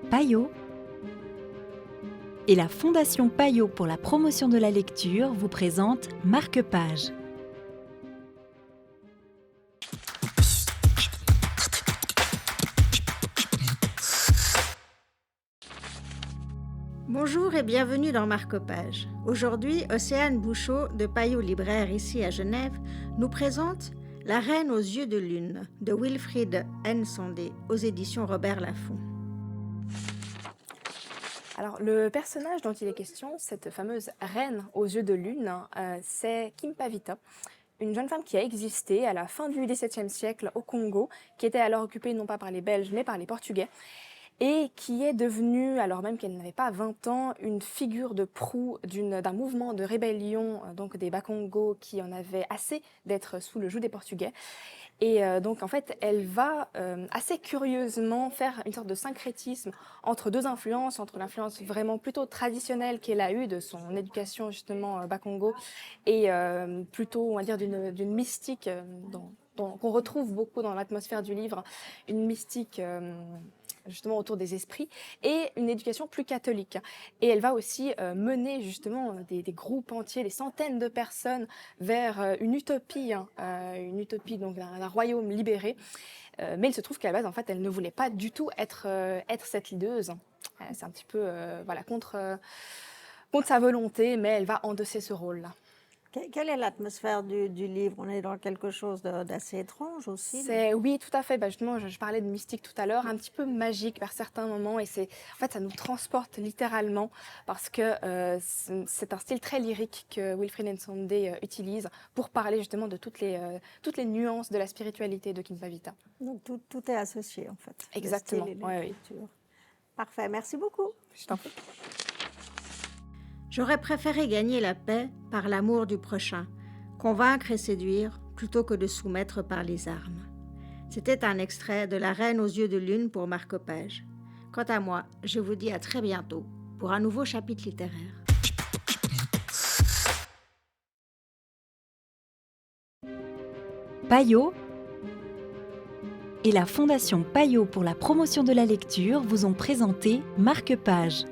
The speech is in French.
Payot et la Fondation Payot pour la promotion de la lecture vous présente Marque-Page. Bonjour et bienvenue dans Marque-Page. Aujourd'hui, Océane Bouchot de Payot Libraire ici à Genève nous présente La Reine aux yeux de lune de Wilfried Nsondé aux éditions Robert Laffont. Alors, le personnage dont il est question, cette fameuse reine aux yeux de lune, c'est Kimpavita, une jeune femme qui a existé à la fin du XVIIe siècle au Congo, qui était alors occupée non pas par les Belges mais par les Portugais, et qui est devenue, alors même qu'elle n'avait pas 20 ans, une figure de proue d'un mouvement de rébellion, donc des Bakongo qui en avaient assez d'être sous le joug des Portugais. Et donc en fait, elle va assez curieusement faire une sorte de syncrétisme entre deux influences, entre l'influence vraiment plutôt traditionnelle qu'elle a eue de son éducation justement Bakongo et plutôt, on va dire, d'une mystique qu'on retrouve beaucoup dans l'atmosphère du livre, une mystique justement autour des esprits, et une éducation plus catholique. Et elle va aussi mener justement des groupes entiers, des centaines de personnes vers une utopie donc d'un royaume libéré. Mais il se trouve qu'à la base, en fait, elle ne voulait pas du tout être cette leaduse. C'est un petit peu contre sa volonté, mais elle va endosser ce rôle-là. Quelle est l'atmosphère du livre? On est dans quelque chose d'assez étrange aussi. Oui, tout à fait. Justement, je parlais de mystique tout à l'heure, un petit peu magique vers certains moments, et en fait, ça nous transporte littéralement parce que c'est un style très lyrique que Wilfried Nsondé utilise pour parler justement de toutes les nuances de la spiritualité de Kimpavita. Donc tout est associé en fait. Exactement. Le style et l'écriture. Parfait, merci beaucoup. Je t'en prie. J'aurais préféré gagner la paix par l'amour du prochain, convaincre et séduire plutôt que de soumettre par les armes. C'était un extrait de La Reine aux yeux de lune pour Marque-Page. Quant à moi, je vous dis à très bientôt pour un nouveau chapitre littéraire. Payot et la Fondation Payot pour la promotion de la lecture vous ont présenté Marque-Page.